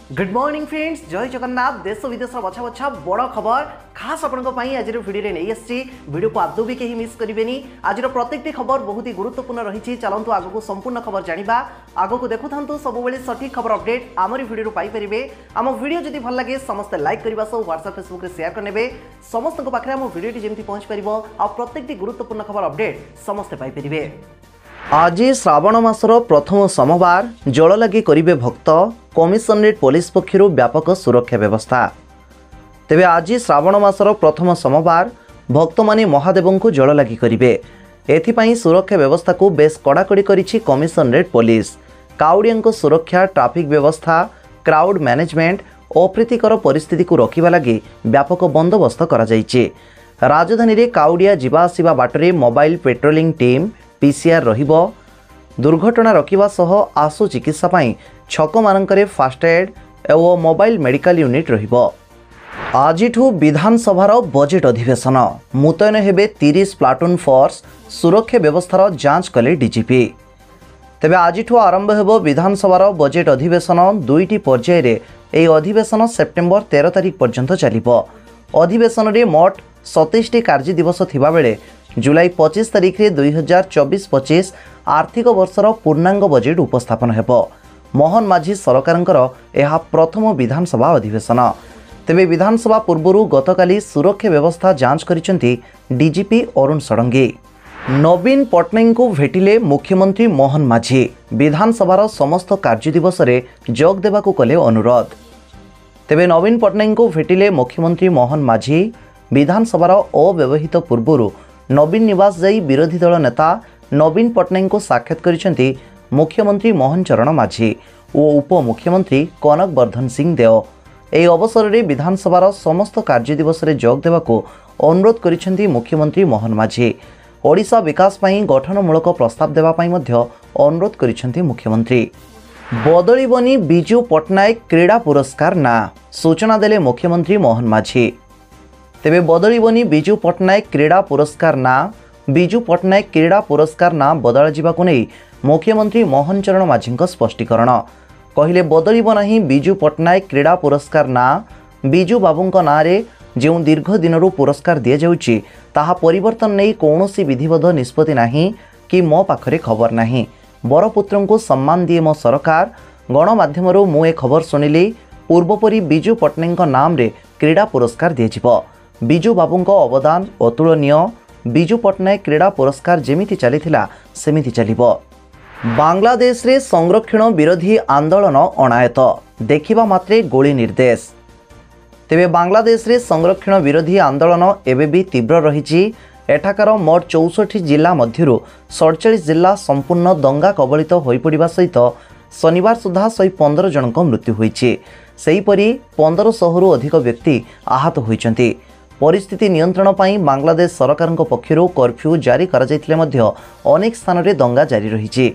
Good morning friends, जय जगन्नाथ। देश विदेश बछा बछा बड़ खबर खास आपण आज भिडियो नहीं आसी। भिडियो को आदौ भी कहीं मिस करेंगे। आज प्रत्येक खबर बहुत ही गुरुत्वपूर्ण रही। चलतु आग को संपूर्ण खबर जाना। आग को देखु था सब सठिक खबर अपडेट आमरी भिडियो पाइपर। आम भिडियो जदि भल लगे समस्ते लाइक करने सह व्हाट्सएप फेसबुक में शेयर करने समस्त पाखे आम भिडियो जमी पहुँच पार आ प्रत्येक गुरुत्वपूर्ण खबर अपडेट समस्ते पाइपर। आज श्रावण मासर प्रथम सोमवार जल लगी करिवे भक्त। कमिशनरेट पुलिस पक्षर व्यापक सुरक्षा व्यवस्था। तेबे आज श्रावण मासर प्रथम सोमवार भक्त माने महादेव को जल लगी करिवे। एथिपाई सुरक्षा व्यवस्था को बेस कड़ाकड़ी करिछि कमिशनरेट पुलिस। काउडियांको सुरक्षा, ट्राफिक व्यवस्था, क्राउड मैनेजमेंट, अप्रीतिकर परिस्थिति को रखिबा लागि व्यापक बंदोबस्त करा जाइछि। राजधानी रे काउडिया जिबा आसिबा बाटरे मोबाइल पेट्रोलिंग टीम पीसीआर रहिबो। दुर्घटना रखिबा सह आशु चिकित्सा पाई छक मानकरे फास्टएड एवं मोबाइल मेडिकल यूनिट रहिबो। आजिठू विधानसभार बजेट अधिवेशन मुतयन हेबे 30 प्लाटून फोर्स। सुरक्षा व्यवस्थार जांच कले डीजीपी। तेबे आजिठू आरंभ हेबो विधानसभार बजेट अधिवेशन। दुईटी पर्याय रे एई अधिवेशन सेप्टेम्बर 13 तारिख पर्यंत चलिबो। अधिवेशन रे मोट 27टी कार्य दिवस थिबा बेले जुलाई 25 तारिख रे 2024-25 आर्थिक वर्षर पूर्णांग बजेट उपस्थापन हेबो। मोहन माझी सरकारंकर यह प्रथम विधानसभा अधिवेशन। तेबे विधानसभा पूर्व गतकाली सुरक्षा व्यवस्था जांच करिसेंती डीजीपी अरुण षडंगी। नवीन पट्टनायक को भेटिले मुख्यमंत्री मोहन माझी। विधानसभार समस्त कार्य दिवस रे जोग देबाकू कले अनुरोध। तेबे नवीन पट्टनायक को भेटिले मुख्यमंत्री मोहन माझी। विधानसभार अव्यवहित पूर्व नवीन निवास जाई विरोधी दल नेता नवीन पट्टनायक को साक्षात करिसेंती मुख्यमंत्री मोहन चरण माझी और उपमुख्यमंत्री कनक वर्धन सिंह देव। एही अवसर में विधानसभार समस्त कार्य दिवस रे जोग देबाकू अनुरोध करिसेंती मुख्यमंत्री मोहन माझी। ओडिशा विकास पई गठनमूलक प्रस्ताव देबा पई मध्य अनुरोध करिसेंती मुख्यमंत्री। बदलिबनी बिजू पट्टनायक क्रीड़ा पुरस्कार ना, सूचना देले मुख्यमंत्री मोहन माझी। तेबे बदलिबनी बिजू पट्टनायक क्रीड़ा पुरस्कार ना। बिजू पट्टनायक क्रीड़ा पुरस्कार ना बदल जावाकू नहीं मुख्यमंत्री मोहन चरण माझी स्पष्टीकरण। कहिले बदलिब नाही बिजू पट्टनायक क्रीड़ा पुरस्कार ना। बिजू बाबूंक नाँ रे जो दीर्घ दिनरू पुरस्कार दि जाउछि ताहा परिवर्तन नहीं कौनसी विधिवत निष्पत्ति नाही कि मो पाखरे खबर नाही। बरपुत्र को सम्मान दिए मो सरकार। गणमाध्यमरू मु ए खबर सुनिली। पूर्वपरी बिजू पट्टनायक नाम रे क्रीड़ा पुरस्कार दि जिवो। बिजू बाबूंक अवदान अतुलनीय। बिजू पट्टनायक क्रीड़ा पुरस्कार जेमिति चलिथिला सेमिति चलिबो। बांग्लादेश रे संरक्षण विरोधी आंदोलन अणायत। देखिबा मात्रे गोली निर्देश। तेबे बांग्लादेश रे संरक्षण विरोधी आंदोलन एबे भी तीव्र रहिछि। एठाकार मोट 64 जिला मध्यरु 47 जिला संपूर्ण दंगा कबलित होई पड़िबा सहित शनिवार सुधा 115 जनक मृत्यु होईछि। सेहीपरि 1500 अधिक व्यक्ति आहत होइछन्ति। परिस्थिति नियंत्रण पाई बांग्लादेश सरकार पक्षर कर्फ्यू जारी करा जायतिले मध्य अनेक स्थान रे दंगा जारी रहिछि।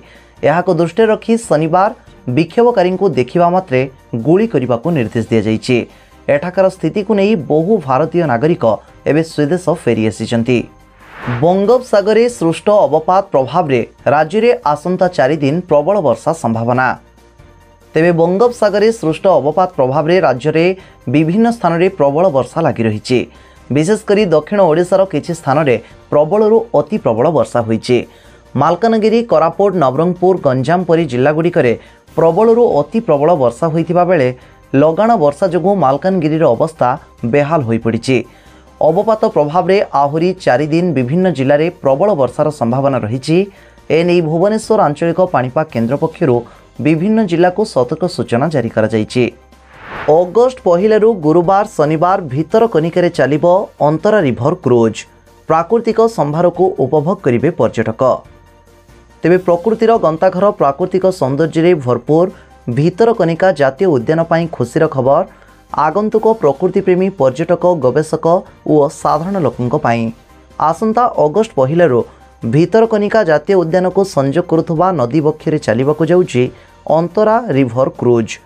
एहाको दृष्टि रखी शनिवार विक्षोभकारी को देखिबा मात्रे गुली करने निर्देश दिया जायछि। एठाकार स्थिति को नहीं बहु भारतीय नागरिक एवं स्वदेश फेरी आसिछन्ति। बंगोपसागरे सृष्ट अवपात प्रभाव रे राज्य रे आसंता 4 दिन प्रबल वर्षा संभावना। तेबे बंगोपसागरे सृष्ट अवपात प्रभाव रे राज्य रे विभिन्न स्थान रे प्रबल वर्षा लगी रही। विशेषकर दक्षिण ओडिशार किछि स्थान रे प्रबलरू अति प्रबल वर्षा होईछि। मालकानगिरी, कोरापुट, नवरंगपुर, गंजाम परी जिल्लागुड़िकरे प्रबलरू अति प्रबल वर्षा होइथिबा बेले लगाण वर्षा जोगु मालकानगिरीर अवस्था बेहाल होई पड़िछि। अवपात प्रभाव रे आहुरी 4 दिन विभिन्न जिल्ला रे प्रबल वर्षार संभावना रहिछि। एनै भुवनेश्वर आंचलिक पाणीपाग केन्द्र पक्षरु विभिन्न जिला को सतर्क सूचना जारी करा जायछि। अगस्ट 1 गुरुवार शनिवार भितरकनिका चलिबो अंतरा रिभर क्रूज। प्राकृतिक संभार को उपभोग करिवे पर्यटक। तेबे प्रकृतिर गंताघर प्राकृतिक सौंदर्य रे भरपूर भितरकनिका जातीय उद्यान पाई खुशीर खबर। आगंतुक प्रकृति प्रेमी पर्यटक, गवेषक और साधारण लोकंक पाई आसंता अगस्ट 1 भितरकनिका जातीय उद्यान को संजोग करुवा नदी बक्षरे चलिबाकू जाउछि अंतरा रिभर क्रूज।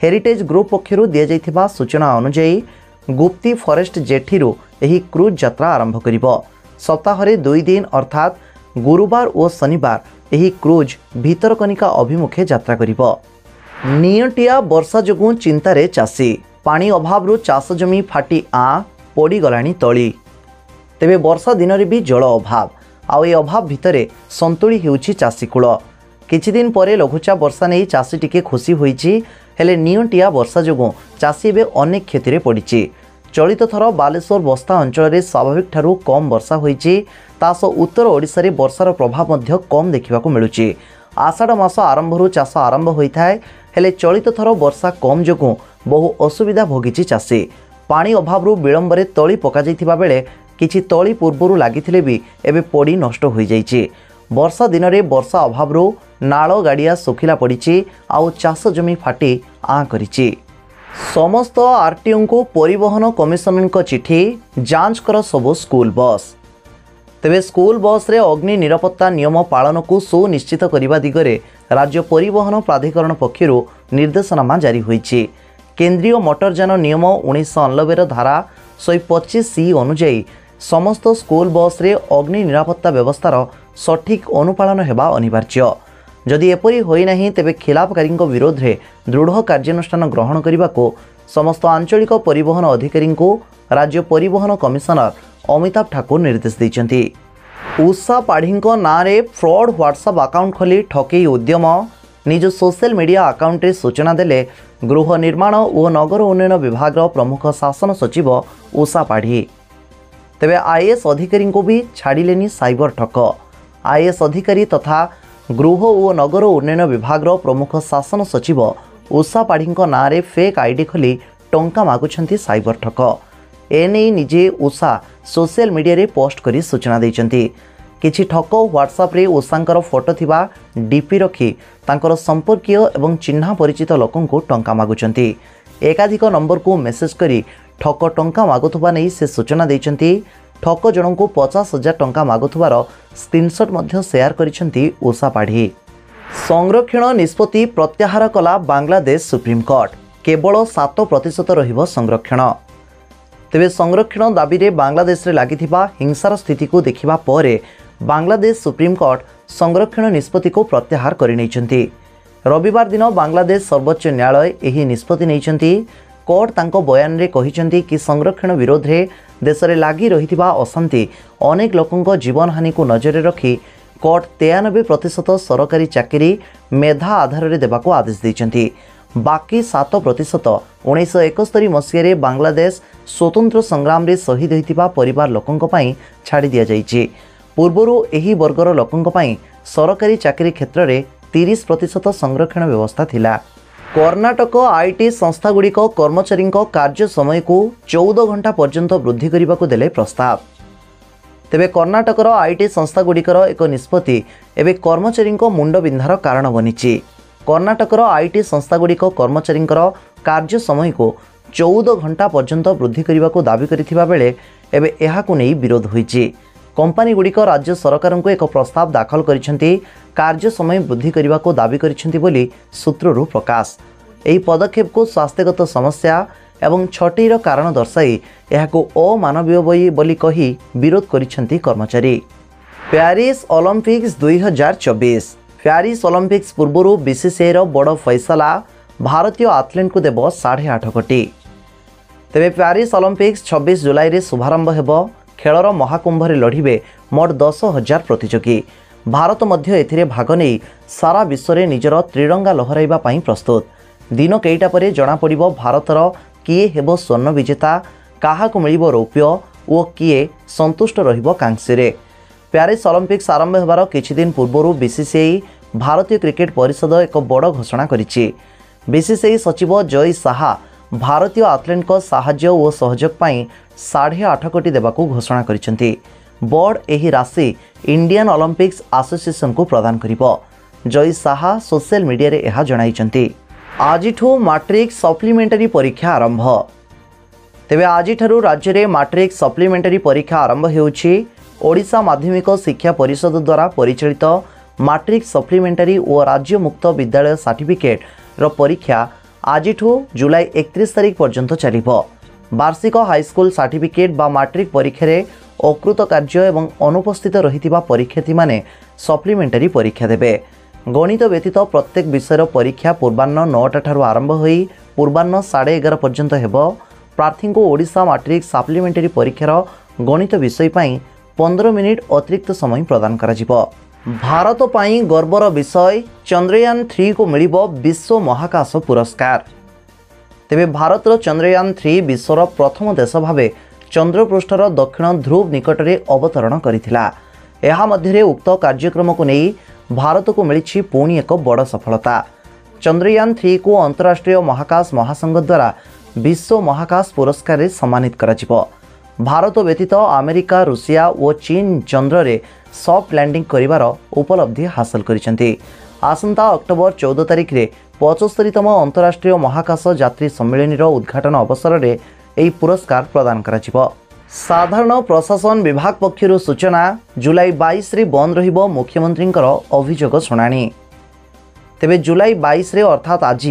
हेरिटेज ग्रुप पक्षरु दिया जायथिबा सूचना अनुसार गुप्ती फॉरेस्ट जेठीरु एही क्रूज यात्रा आरंभ करिबो। सप्ताहरे 2 दिन अर्थात गुरुवार और शनिवार एही क्रूज भितरकनिका अभिमुखे यात्रा करिबो। नियंटिया वर्षा जोगुं चिंतारे चाषी पानी अभाव चाष जमी फाटी पड़गलाणी तली। तेबे वर्षा दिन में भी जल अभाव आउ ए अभाव भितर संतुली होउछि चाषी कूल। किछि दिन परे लघुचाप वर्षा नहीं चाषी टिके खुशी होइछि, हेले नियंटिया वर्षा जोगुं चाषी एबे अनेक क्षति पड़िछि। चलित थर बालेश्वर बस्ता अंचल में स्वाभाविक ठारू कम वर्षा होइछि, तास उत्तर ओडिशा रे वर्षार प्रभाव मध्य कम देखिबाकू मिलुछि। आषाढ़ मास आरंभरू चाष आरंभ होइथाय, हेले चलित थर वर्षा कम जोगुं बहु असुविधा भोगिछि चाषी। पानी अभावरू विलंबरे तली पका जाइथिबा बेले किछि तली पूर्वरू लागिथिले भी एबे पड़ी नष्ट होई जाइछि। वर्षा दिन में वर्षा अभावरू नाଳ गाड़िया सुखिला पड़िछि आउ चाष जमी फाटी करिछि। समस्त आरटीओ को परिवहन कमिशनर चिठी जांच कर सबु स्कूल बस। तेबे स्कूल बस रे अग्नि निरापत्ता नियम पालन को सुनिश्चित करने दिगरे राज्य परिवहन प्राधिकरण पक्षरु निर्देशनामा जारी होइछि। केंद्रीय मोटरयान नियम 1990 धारा 125C अनुଯାयी समस्त स्कूल बस रे अग्नि निरापत्ता व्यवस्थार सठिक अनुपालन हेबा अनिवार्य। जदि एपरी होई नाही तेबे खिलाफकारी विरोध में दृढ़ कार्यानुष्ठान ग्रहण करने को समस्त आंचलिक परिवहन अधिकारी को राज्य परिवहन कमिशनर अमिताभ ठाकुर निर्देश देइछन्ति। उषा पाढ़ी नाँ रे फ्रॉड व्हाट्सएप अकाउंट खोली ठकेई उद्यम निज सोशल मीडिया अकाउंट रे सूचना देले गृह निर्माण और नगर उन्नयन विभाग प्रमुख शासन सचिव उषा पाढ़ी। तेबे आईएएस अधिकारी को भी छाड़िलेनी साइबर ठक। आईएएस अधिकारी तथा गृह और नगर उन्नयन विभाग प्रमुख शासन सचिव उषा पाढ़ी नाँ रे फेक आईडी खोली टंका मागुछन्ति साइबर ठक। एने निजे उषा सोशल मीडिया रे पोस्ट करी सूचना देइछन्ति। किछि ठक व्हाट्सएप रे उषांकर फोटो थिबा डीपी रखी तांकर संपर्कीय एवं चिन्हा परिचित लोकन को टंका मागुछन्ति। एकाधिक नंबर को मेसेज करी ठक टंका मागुथबा नै से सूचना देइछन्ति। ठक जनक को 50,000 टंका मागुथबार स्क्रीनशॉट मध्य शेयर करिछन्ति उषा पाढ़ी। संरक्षण निष्पत्ति प्रत्याहार कला बांग्लादेश सुप्रीम कोर्ट। केवल 7% रहिबो संरक्षण। तेबे संरक्षण दाबी रे बांग्लादेश रे लागिथिबा हिंसार स्थिति को देखिबा परे बांग्लादेश सुप्रीम कोर्ट संरक्षण निष्पत्ति को प्रत्याहार करि नैछन्ति। रविवार दिन बांग्लादेश सर्वोच्च न्यायालय एही निष्पत्ति नैछन्ति। कोर्ट तांको बयान रे कहिछन्ति कि संरक्षण विरोध रे देश रे लागि रहिथिबा अशांति अनेक लोकंको जीवन हानि को नजर रखी कोर्ट 93% सरकारी चाकरी मेधा आधार रे देबाको आदेश दैछन्ति। बाकी 7% 1971 मसीह बांग्लादेश स्वतंत्र संग्राम रे शहीद होइतिबा परिवार लोकंको पई छाड़ी दिया जाइछि। पूर्वरु एही वर्गर लोकंको पई सरकारी चाकरी क्षेत्र रे 30% संरक्षण व्यवस्था थिला। कर्नाटक आईटी संस्थागुड़िक कर्मचारी कार्य समय को 14 घंटा पर्यंत वृद्धि करने को देले प्रस्ताव। तेबे कर्नाटकर आईटी संस्थागुड़िकर एक निष्पत्ति एवं कर्मचारी मुंड बिंधार कारण बनी। कर्नाटकर आईटी संस्थागुड़िक कर्मचारी कार्य समय को 14 घंटा पर्यंत वृद्धि करने को दाबी करथिबा बेले एबे एहाकु नै विरोध होइछि। कंपनी गुड़िक राज्य सरकार को एक प्रस्ताव दाखल करिसेंति कार्य समय वृद्धि करने को दाबी करिसेंति बोली सूत्ररू प्रकाश। एही पदक्षेप को स्वास्थ्यगत समस्या एवं छटेईर कारण दर्शाई एहाकु अमानवीय बोली कही विरोध करिसेंति कर्मचारी। Paris Olympics 2024। प्यारिस ओलंपिक्स पूर्व बीसीसीआई बड़ फैसला भारतीय आथलीट को देव 8.5 कोटी। तेबे प्यारिस ओलंपिक्स 26 जुलाई रे शुभारंभ हेबो। खेलर महाकुंभ रे लढ़िबे मोट 10,000 प्रतियोगी। भारत मध्य एथिरे भाग नहीं सारा विश्व में निजर त्रिरंगा लहराइबा पई प्रस्तुत। दिन केईटा परे जना पड़िबो भारतर किए हेबो स्वर्ण विजेता, काहाकु मिलिबो रौप्य और किए संतुष्ट रहिबो कांस्य रे। प्यारिस ओलंपिक्स आरंभ हेबार किछि दिन पूर्वरु बीसीसीआई भारतीय क्रिकेट परिषद एक बड़ घोषणा करिछि। बीसीसीआई सचिव जय साहा भारतीय आथलीट को साहाय्य और सहयोग पाई 8.5 कोटी देबाकू घोषणा करिसेंति। बोर्ड एही राशि इंडियन ओलंपिक्स एसोसिएशन को प्रदान करिबो। जय साहा सोशल मीडिया रे एहा जणाइछन्ति। आजिठू मैट्रिक सप्लीमेंटरी परीक्षा आरंभ। तेबे आजिठारू राज्य में मैट्रिक सप्लीमेंटरी परीक्षा आरंभ हेउछि। ओडिशा माध्यमिक शिक्षा परिषद द्वारा परिचालित मैट्रिक सप्लीमेंटरी और राज्य मुक्त विद्यालय सर्टिफिकेट रो परीक्षा आजिठू जुलाई 31 तारिख पर्यंत चलिबो। वार्षिक हाईस्कूल सर्टिफिकेट बा मैट्रिक परीक्षा रे अकृत कार्य एवं अनुपस्थित रहितिबा परीक्षार्थी माने सप्लीमेंटरी परीक्षा देबे। गणित व्यतीत प्रत्येक विषयर परीक्षा पूर्वाह्न 9टा ठारू आरंभ होई पूर्वाह्न 11:30 पर्यंत हेबो। प्रार्थी को ओडिशा मैट्रिक सप्लीमेंटरी परीक्षार गणित विषय पई 15 मिनिट अतिरिक्त समय प्रदान करा जिवो। भारत पई गर्वर विषय चंद्रयान 3 को मिलिबो विश्व महाकाश पुरस्कार। तेबे भारतर चंद्रयान 3 विश्वर प्रथम देश भावे चंद्रपृष्ठर दक्षिण ध्रुव निकटरे अवतरण करिथिला। एहा मध्यरे उक्त कार्यक्रम को नहीं भारत को मिली पुणी एक बड़ सफलता। चंद्रयान 3 को अंतर्राष्ट्रीय महाकाश महासंघ द्वारा विश्व महाकाश पुरस्कार रे सम्मानित करा जिवो। भारत व्यतीत अमेरिका, रूसिया और चीन चंद्र रे सॉफ्ट लैंडिंग करिवार उपलब्धि हासिल करिसेंती। आसंता अक्टोबर 14 तारिख रे 75तम अंतर्राष्ट्रीय महाकाश यात्री सम्मेलन उद्घाटन अवसर में यह पुरस्कार प्रदान करा जिवो। साधारण प्रशासन विभाग पक्षर सूचना जुलाई 22 रे बंद रहिबो मुख्यमंत्री अभियोग शुणाणी। तेबे जुलाई 22 रे अर्थात आज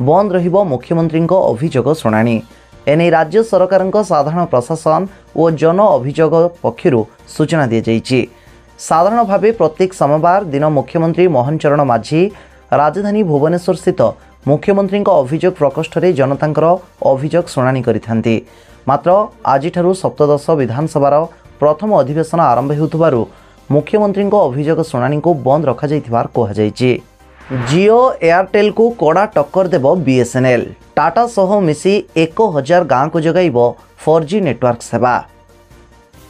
बंद रहिबो मुख्यमंत्री अभियोग शुणाणी। एने राज्य सरकार साधारण प्रशासन और जन अभियोग पक्षर सूचना दी जाइछि। साधारण भावे प्रत्येक सोमवार दिन मुख्यमंत्री मोहन चरण माझी राजधानी भुवनेश्वर स्थित मुख्यमंत्री अभियोग प्रकोष्ठ रे जनतांकर अभियोग शुणाणी करिथांती। मात्र आज सप्तदश विधानसभार प्रथम अधिवेशन आरंभ होउथबारु मुख्यमंत्री अभियोग शुणाणी को बंद रखा जाइथिबार कहा जाइछि। जियो एयरटेल को कड़ा टक्कर देव बीएसएनएल। टाटा सह मिसी 1000 गाँव को जगाइब 4G नेटवर्क सेवा।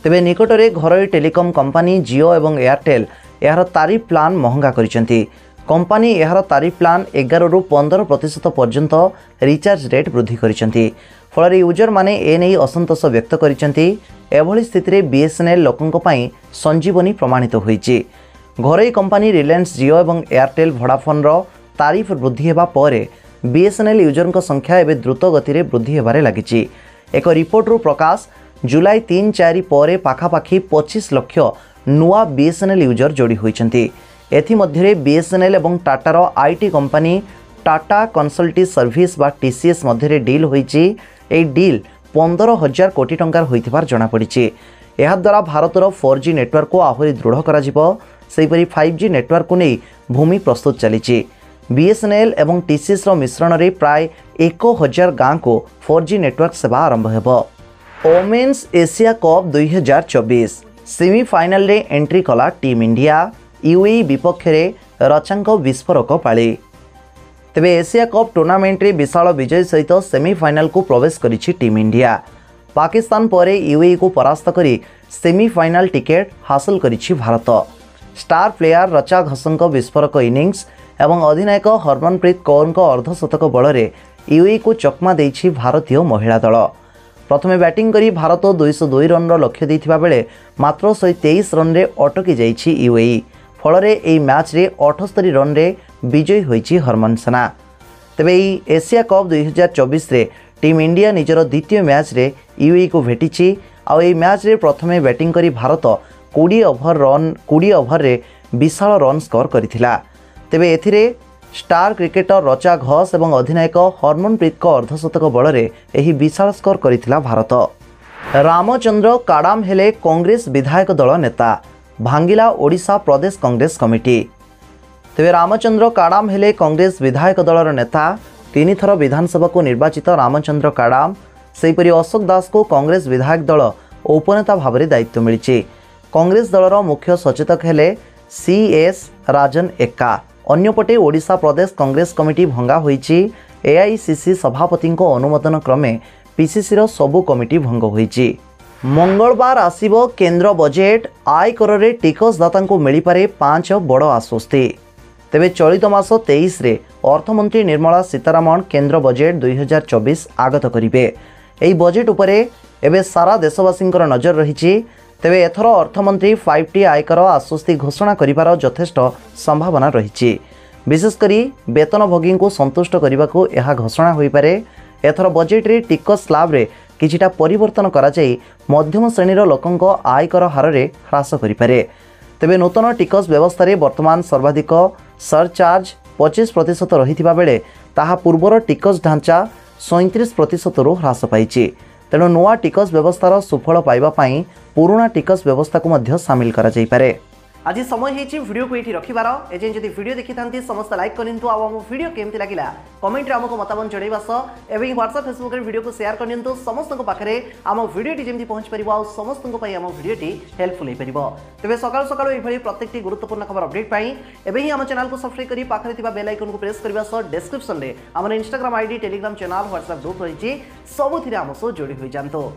तेबे निकटरे घरोई टेलीकॉम कंपनी जियो एवं एयरटेल यार तारिफ प्लान महंगा करिसेंती। कंपनी यार तारिफ प्लान 11 रु 15% पर्यंत रिचार्ज रेट वृद्धि करिसेंती। फल यूजर माने एने असंतोष व्यक्त करिसेंती। एभली स्थिति रे बीएसएनएल लोकंक पई संजीवनी प्रमाणित होईछि। घरोई कंपनी रिलायंस जियो एवं एयरटेल वोडाफोन रो तारिफ वृद्धि हेबा परे बीएसएनएल यूजर संख्या एवं द्रुत गति रे वृद्धि हेबारे लागिछि। एक रिपोर्ट रु प्रकाश जुलाई 3-4 पर पाखापाखि 25 लाख नुआ बीएसएनएल यूजर जोड़ी होइछंती। एथि मध्यरे बीएसएनएल एवं टाटार आईटी कंपनी टाटा कंसल्टी सर्विस बा टीसीएस मध्यरे डील होइछि। ए डील 15,000 कोटी टंकार होइथिबार जणा पड़िछि। एहा द्वारा भारतर 4G नेटवर्क को आहुरी दृढ़ करा जिवो। सेहिपरि 5G नेटवर्क को नहीं भूमि प्रस्तुत चलिछि। बीएसएनएल एवं टीसीएस रो मिश्रण रे प्राय 1000 गाँव को 4G नेटवर्क सेवा आरंभ हेबो। ओमेन्स एशिया कप 2024 सेमीफाइनल रे एंट्री कला टीम इंडिया। यूएई विपक्ष रे रचांक विस्फोरक पाली। तेबे एशिया कप टूर्नामेंट रे विशाल विजय सहित सेमीफाइनल को प्रवेश करिछि टीम इंडिया। पाकिस्तान परे यूएई को परास्त करी सेमीफाइनल टिकेट हासिल करिछि भारत। स्टार प्लेयर रचा घसंक विस्फोरक इनिंग्स एवं अधिनायक हरमनप्रीत कौर अर्धशतक बल यूएई को चकमा देइछि भारतीय महिला दल। प्रथमे बैटिंग करी भारत 202 रन लक्ष्य देइथिबा बेले मात्र 123 रन रे अटकी जाइछि यूएई। फल रे एई मैच रे 78 रन रे विजयी होइछि हरमन सेना। तेबे एशिया कप 2024 रे टीम इंडिया निजर द्वितीय मैच रे यूएई को भेटिछि। आ एई मैच रे प्रथमे बैटिंग करी भारत 20 ओवर रे विशाल रन स्कोर करिथिला। तेबे एथिरे स्टार क्रिकेटर रचा घस एवं अधिनायक हरमनप्रीत अर्धशतक बल एही विशाल स्कोर करिथिला भारत। रामचंद्र काडाम हेले कांग्रेस विधायक दल नेता। भांगिला ओडिशा प्रदेश कांग्रेस कमिटी। तेबे रामचंद्र काडाम हेले कांग्रेस विधायक दलर नेता। 3 थर विधानसभा को निर्वाचित रामचंद्र काडाम सेहिपरि अशोक दास को कांग्रेस विधायक दल उपनेता भाव में दायित्व मिली। कांग्रेस दलर मुख्य सचेतक हेले सीएस राजन एक्का। अन्यपटे ओडिशा प्रदेश कांग्रेस कमिटी भंगा होईछि। एआईसीसी सभापति अनुमोदन क्रमे पीसीसी रो सबु कमिटी भंग होईछि। मंगलवार आसीबो केंद्र बजेट। आयकर रे टिकसदाता को मिली पारे 5 बड़ आश्वस्ति। तेबे चलित मास 23 रे अर्थमंत्री निर्मला सीतारमण केंद्र बजेट 2024 आगत करिवे। एही बजेट उपरे एबे सारा देशवासी नजर रहिछि। तेबे एथर अर्थमंत्री 5टी आयकर आश्वस्ति घोषणा करिवार यथेष्ट संभावना रहिछि। विशेषकरी वेतनभोगी को संतुष्ट करने को यह घोषणा हो पारे। एथर बजेट रे टिकस स्लाब रे किछिटा परिवर्तन करा जाई मध्यम श्रेणीर लोकंक आयकर हार रे ह्रास करि पारे। तेबे नूतन टिकस व्यवस्था रे वर्तमान सर्वाधिक सरचार्ज 25% रहिथिबा बेले ताहा पूर्वर टिकस ढांचा 37% रु ह्रास पाइछि। तेणु नुआ टिकस व्यवस्थार सुफल पाइबा पई पुराना टिकस व्यवस्था को मध्य शामिल करा जाई पारे। आज समय होती वीडियो को ये रखार एजें जब वीडियो देखी था समस्त लाइक करनी आम वीडियो केमती लगे कमेंट आमको मतामत जनवा सह एवं व्हाट्सएप फेसबुक वीडियो को शेयर करनी समस्त पाखे आम वीडियोटी जमी पहुंच पार आ समस्त आम वीडियोटी हेल्पफुल हो तेज सकाल सकाल ये प्रत्येक गुरुत्वपूर्ण खबर अपडेट एवं ही आम चैनल को सब्सक्राइब कर पाखे बेल आइकन को प्रेस करने सह डिस्क्रिप्शन में आम Instagram ID Telegram channel WhatsApp group रही सबुथ आम सह जोड़ी हो जातु।